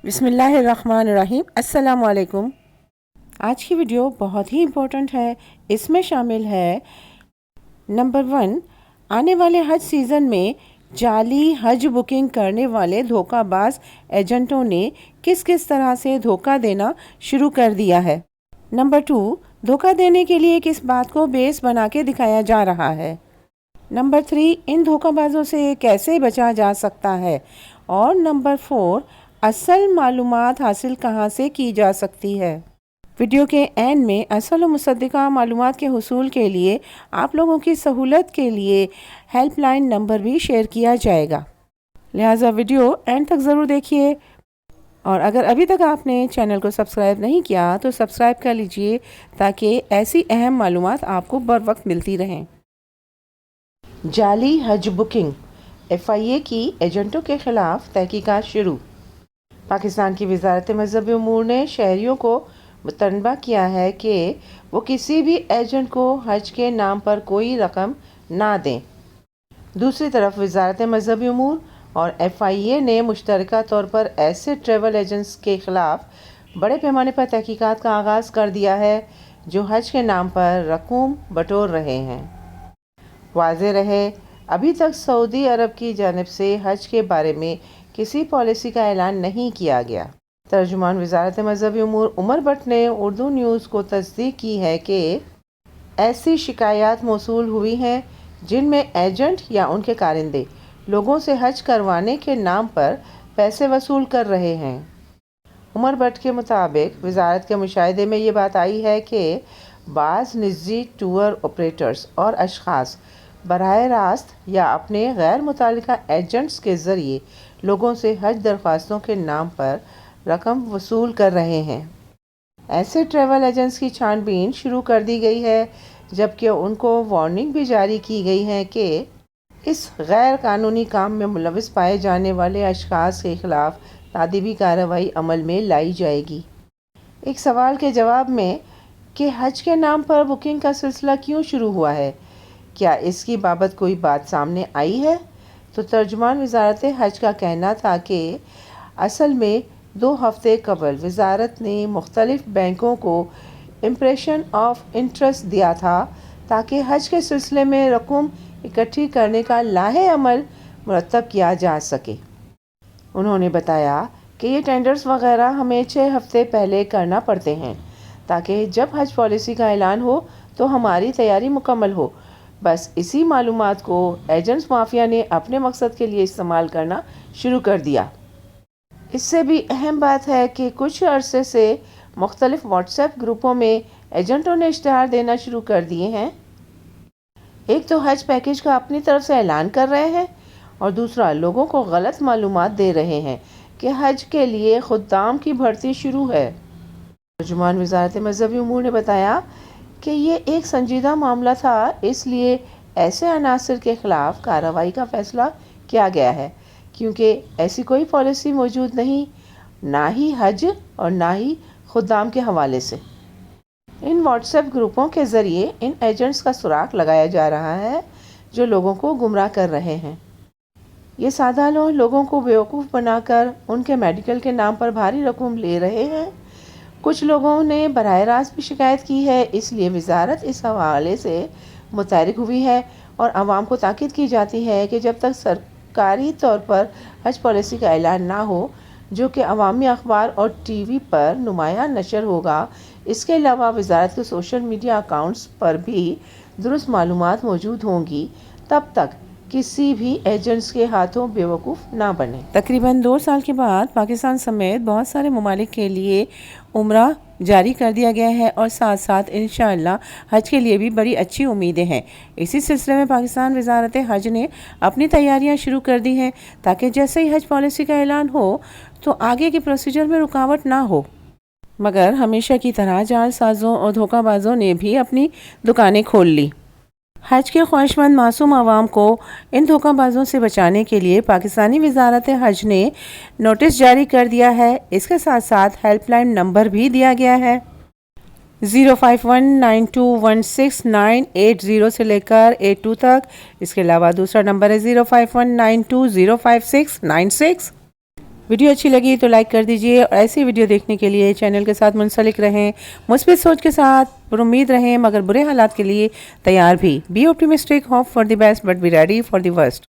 بسم اللہ الرحمن الرحیم۔ السلام علیکم۔ آج کی ویڈیو بہت ہی امپورٹنٹ ہے۔ اس میں شامل ہے نمبر 1، آنے والے حج سیزن میں جعلی حج بکنگ کرنے والے دھوکہ باز ایجنٹوں نے کس طرح سے دھوکہ دینا شروع کر دیا ہے۔ نمبر 2، دھوکہ دینے کے لیے کس بات کو بیس بنا کے دکھایا جا رہا ہے۔ نمبر 3، ان دھوکہ بازوں سے کیسے بچا جا سکتا ہے۔ اور نمبر 4، اصل معلومات حاصل کہاں سے کی جا سکتی ہے۔ ویڈیو کے اینڈ میں اصل و مصدقہ معلومات کے حصول کے لیے آپ لوگوں کی سہولت کے لیے ہیلپ لائن نمبر بھی شیئر کیا جائے گا، لہٰذا ویڈیو اینڈ تک ضرور دیکھیے۔ اور اگر ابھی تک آپ نے چینل کو سبسکرائب نہیں کیا تو سبسکرائب کر لیجئے تاکہ ایسی اہم معلومات آپ کو بر وقت ملتی رہیں۔ جعلی حج بکنگ، FIA کی ایجنٹوں کے خلاف تحقیقات شروع۔ پاکستان کی وزارت مذہبی امور نے شہریوں کو متنبہ کیا ہے کہ وہ کسی بھی ایجنٹ کو حج کے نام پر کوئی رقم نہ دیں۔ دوسری طرف وزارت مذہبی امور اور FIA نے مشترکہ طور پر ایسے ٹریول ایجنٹس کے خلاف بڑے پیمانے پر تحقیقات کا آغاز کر دیا ہے جو حج کے نام پر رقوم بٹور رہے ہیں۔ واضح رہے، ابھی تک سعودی عرب کی جانب سے حج کے بارے میں کسی پالیسی کا اعلان نہیں کیا گیا۔ ترجمان وزارت مذہبی امور عمر بٹ نے اردو نیوز کو تصدیق کی ہے کہ ایسی شکایات موصول ہوئی ہیں جن میں ایجنٹ یا ان کے کارندے لوگوں سے حج کروانے کے نام پر پیسے وصول کر رہے ہیں۔ عمر بٹ کے مطابق وزارت کے مشاہدے میں یہ بات آئی ہے کہ بعض نجی ٹور آپریٹرز اور اشخاص براہ راست یا اپنے غیر متعلقہ ایجنٹس کے ذریعے لوگوں سے حج درخواستوں کے نام پر رقم وصول کر رہے ہیں۔ ایسے ٹریول ایجنٹس کی چھان بین شروع کر دی گئی ہے، جبکہ ان کو وارننگ بھی جاری کی گئی ہے کہ اس غیر قانونی کام میں ملوث پائے جانے والے اشخاص کے خلاف تادیبی کارروائی عمل میں لائی جائے گی۔ ایک سوال کے جواب میں کہ حج کے نام پر بکنگ کا سلسلہ کیوں شروع ہوا ہے، کیا اس کی بابت کوئی بات سامنے آئی ہے، تو ترجمان وزارت حج کا کہنا تھا کہ اصل میں 2 ہفتے قبل وزارت نے مختلف بینکوں کو امپریشن آف انٹرسٹ دیا تھا تاکہ حج کے سلسلے میں رقم اکٹھی کرنے کا لاہے عمل مرتب کیا جا سکے۔ انہوں نے بتایا کہ یہ ٹینڈرز وغیرہ ہمیں 6 ہفتے پہلے کرنا پڑتے ہیں تاکہ جب حج پالیسی کا اعلان ہو تو ہماری تیاری مکمل ہو۔ بس اسی معلومات کو ایجنٹس مافیا نے اپنے مقصد کے لیے استعمال کرنا شروع کر دیا۔ اس سے بھی اہم بات ہے کہ کچھ عرصے سے مختلف واٹس ایپ گروپوں میں ایجنٹوں نے اشتہار دینا شروع کر دیے ہیں۔ ایک تو حج پیکیج کا اپنی طرف سے اعلان کر رہے ہیں اور دوسرا لوگوں کو غلط معلومات دے رہے ہیں کہ حج کے لیے خدام کی بھرتی شروع ہے۔ ترجمان وزارت مذہبی امور نے بتایا کہ یہ ایک سنجیدہ معاملہ تھا، اس لیے ایسے عناصر کے خلاف کارروائی کا فیصلہ کیا گیا ہے، کیونکہ ایسی کوئی پالیسی موجود نہیں، نہ ہی حج اور نہ ہی خدام کے حوالے سے۔ ان واٹس ایپ گروپوں کے ذریعے ان ایجنٹس کا سراغ لگایا جا رہا ہے جو لوگوں کو گمراہ کر رہے ہیں۔ یہ سادہ لوگوں کو بیوقوف بنا کر ان کے میڈیکل کے نام پر بھاری رقم لے رہے ہیں۔ کچھ لوگوں نے براہ راست بھی شکایت کی ہے، اس لیے وزارت اس حوالے سے متحرک ہوئی ہے اور عوام کو تاکید کی جاتی ہے کہ جب تک سرکاری طور پر حج پالیسی کا اعلان نہ ہو، جو کہ عوامی اخبار اور ٹی وی پر نمایاں نشر ہوگا، اس کے علاوہ وزارت کے سوشل میڈیا اکاؤنٹس پر بھی درست معلومات موجود ہوں گی، تب تک کسی بھی ایجنٹس کے ہاتھوں بیوقوف نہ بنے۔ تقریباً 2 سال کے بعد پاکستان سمیت بہت سارے ممالک کے لیے عمرہ جاری کر دیا گیا ہے اور ساتھ ساتھ انشاءاللہ حج کے لیے بھی بڑی اچھی امیدیں ہیں۔ اسی سلسلے میں پاکستان وزارت حج نے اپنی تیاریاں شروع کر دی ہیں تاکہ جیسے ہی حج پالیسی کا اعلان ہو تو آگے کے پروسیجر میں رکاوٹ نہ ہو، مگر ہمیشہ کی طرح جعل سازوں اور دھوکہ بازوں نے بھی اپنی دکانیں کھول لی۔ حج کے خواہش مند معصوم عوام کو ان دھوکہ بازوں سے بچانے کے لیے پاکستانی وزارت حج نے نوٹس جاری کر دیا ہے۔ اس کے ساتھ ساتھ ہیلپ لائن نمبر بھی دیا گیا ہے 05192169880 سے لے کر 82 تک۔ اس کے علاوہ دوسرا نمبر ہے 05192056696۔ ویڈیو اچھی لگی تو لائک کر دیجئے اور ایسی ویڈیو دیکھنے کے لیے چینل کے ساتھ منسلک رہیں، مثبت سوچ کے ساتھ پر امید رہیں مگر برے حالات کے لیے تیار بھی. Be optimistic, hope for the best but be ready for the worst.